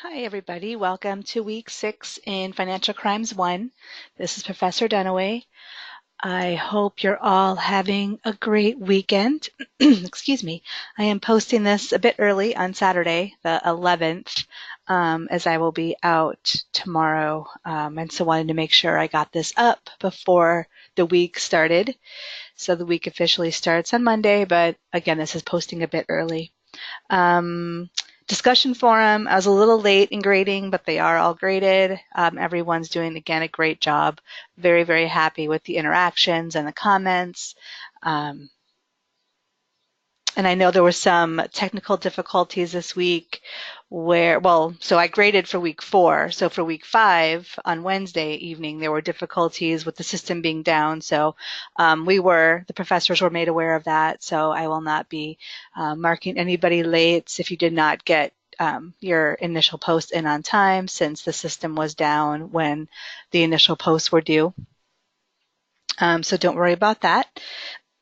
Hi, everybody. Welcome to week 6 in Financial Crimes 1. This is Professor Dunaway. I hope you're all having a great weekend. Excuse me. I am posting this a bit early on Saturday, the 11th, as I will be out tomorrow. And so wanted to make sure I got this up before the week started. So the week officially starts on Monday, but again, this is posting a bit early. Discussion forum, I was a little late in grading, but they are all graded. Everyone's doing, again, a great job. Very, very happy with the interactions and the comments. And I know there were some technical difficulties this week so I graded for week 4. So for week 5 on Wednesday evening, there were difficulties with the system being down. So the professors were made aware of that. So I will not be marking anybody late if you did not get your initial post in on time, since the system was down when the initial posts were due. So don't worry about that.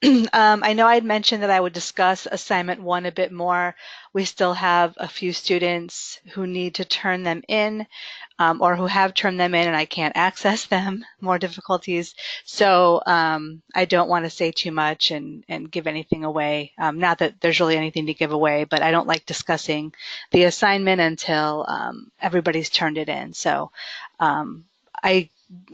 I know I had mentioned that I would discuss assignment 1 a bit more. We still have a few students who need to turn them in, or who have turned them in and I can't access them, more difficulties. So I don't want to say too much and give anything away. Not that there's really anything to give away, but I don't like discussing the assignment until everybody's turned it in. So when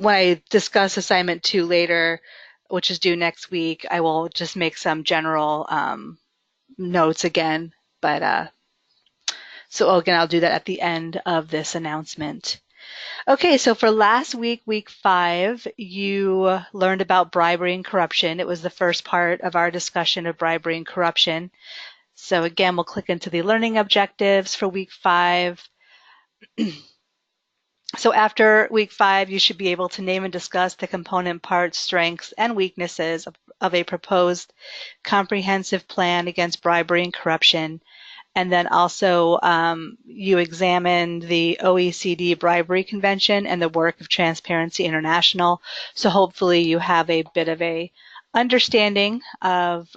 I discuss assignment 2 later, which is due next week, I will just make some general notes again. But so again, I'll do that at the end of this announcement. Okay, so for last week, week 5, you learned about bribery and corruption. It was the first part of our discussion of bribery and corruption. So again, we'll click into the learning objectives for week 5. So after week 5, you should be able to name and discuss the component parts, strengths, and weaknesses of a proposed comprehensive plan against bribery and corruption. And then also you examined the OECD Bribery Convention and the work of Transparency International. So hopefully you have a bit of a understanding of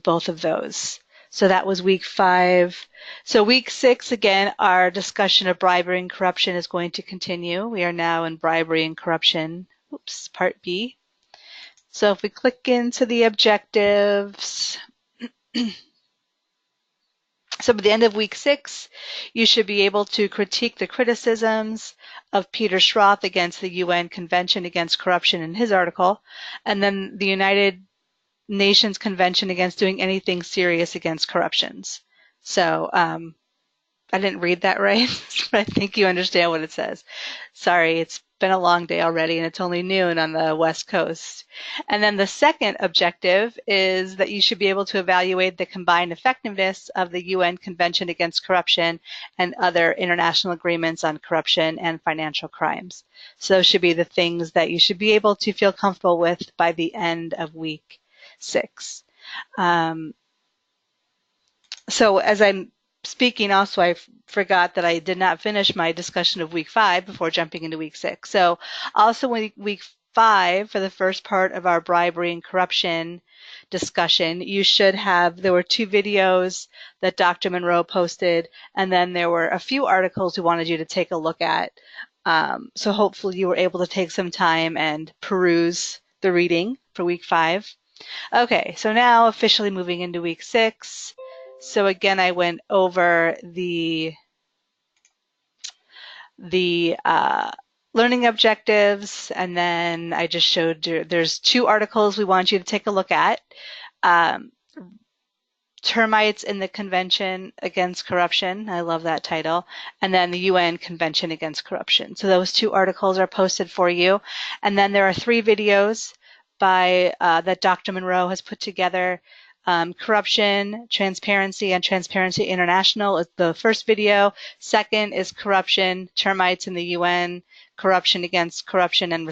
both of those. So that was week 5. So week 6, again, our discussion of bribery and corruption is going to continue. We are now in bribery and corruption, part B. So if we click into the objectives, so by the end of week 6, you should be able to critique the criticisms of Peter Schroth against the UN Convention Against Corruption in his article, and then the United Nations Convention Against Doing Anything Serious Against Corruptions. So I didn't read that right, but I think you understand what it says. Sorry, it's been a long day already and it's only noon on the West Coast. And then the second objective is that you should be able to evaluate the combined effectiveness of the UN Convention Against Corruption and other international agreements on corruption and financial crimes. So those should be the things that you should be able to feel comfortable with by the end of week 6. So as I'm speaking also, I forgot that I did not finish my discussion of week 5 before jumping into week 6. So also week 5, for the first part of our bribery and corruption discussion, there were 2 videos that Dr. Monroe posted, and then there were a few articles we wanted you to take a look at. So hopefully you were able to take some time and peruse the reading for week 5. Okay, so now officially moving into week 6. So again, I went over the learning objectives, and then I just showed there's 2 articles we want you to take a look at. Termites in the Convention Against Corruption. I love that title. And then the UN Convention Against Corruption. So those 2 articles are posted for you. And then there are 3 videos that Dr. Monroe has put together. Corruption, Transparency, and Transparency International is the first video. Second is Corruption, Termites in the UN, Corruption Against Corruption and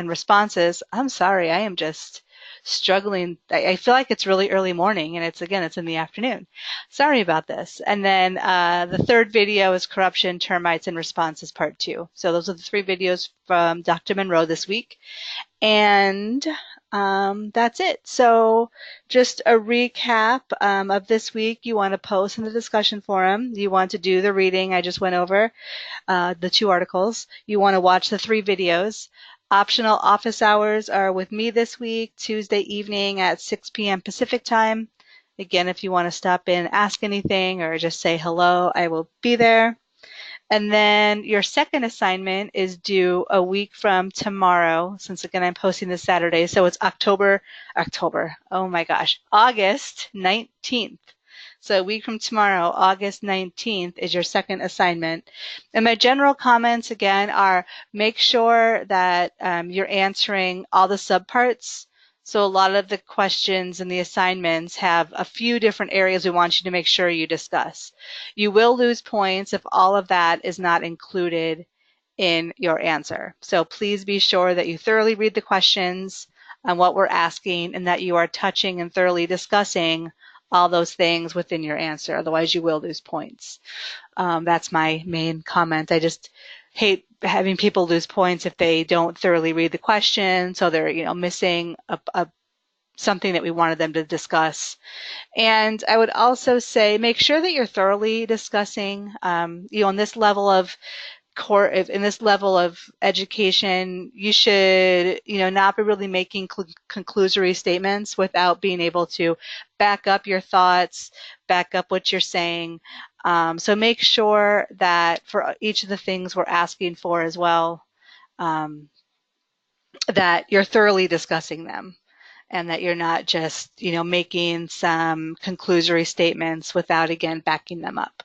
Responses. I'm sorry, I am just struggling. I feel like it's really early morning, and it's in the afternoon. Sorry about this. And then the third video is Corruption, Termites, and Responses Part 2. So those are the 3 videos from Dr. Monroe this week. And That's it. So just a recap of this week. You want to post in the discussion forum. You want to do the reading I just went over, the 2 articles. You want to watch the 3 videos. Optional office hours are with me this week, Tuesday evening at 6 p.m. Pacific time. Again, if you want to stop in, ask anything, or just say hello, I will be there. And then your second assignment is due a week from tomorrow, since again I'm posting this Saturday, so it's oh my gosh, August 19th. So a week from tomorrow, August 19th, is your second assignment. And my general comments again are make sure that you're answering all the subparts. So a lot of the questions and the assignments have a few different areas we want you to make sure you discuss. You will lose points if all of that is not included in your answer. So please be sure that you thoroughly read the questions and what we're asking, and that you are touching and thoroughly discussing all those things within your answer. Otherwise, you will lose points. That's my main comment. I just hate having people lose points if they don't thoroughly read the question, so they're missing something that we wanted them to discuss. And I would also say make sure that you're thoroughly discussing, in this level of in this level of education, you should, not be really making conclusory statements without being able to back up your thoughts, back up what you're saying. So make sure that for each of the things we're asking for as well, that you're thoroughly discussing them, and that you're not just, making some conclusory statements without, again, backing them up.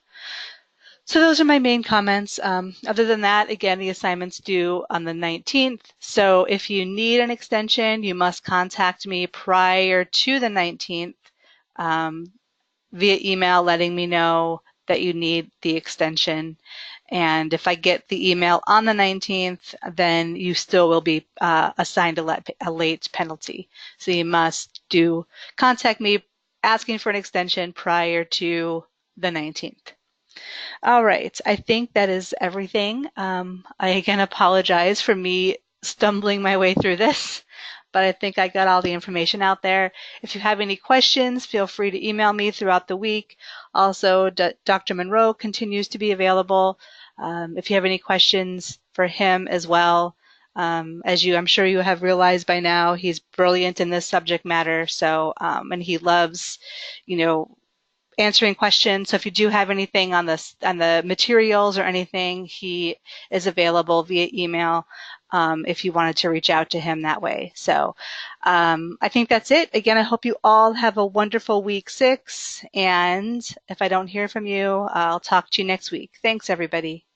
So those are my main comments. Other than that, again, the assignment's due on the 19th. So if you need an extension, you must contact me prior to the 19th via email letting me know that you need the extension. And if I get the email on the 19th, then you still will be assigned a late penalty. So you must contact me asking for an extension prior to the 19th. All right, I think that is everything. I again apologize for me stumbling my way through this, but I think I got all the information out there. If you have any questions, feel free to email me throughout the week. Also, Dr. Monroe continues to be available. If you have any questions for him as well, I'm sure you have realized by now, he's brilliant in this subject matter. So, and he loves, answering questions. So if you do have anything on the materials or anything, he is available via email if you wanted to reach out to him that way. So I think that's it. Again, I hope you all have a wonderful week 6. And if I don't hear from you, I'll talk to you next week. Thanks, everybody.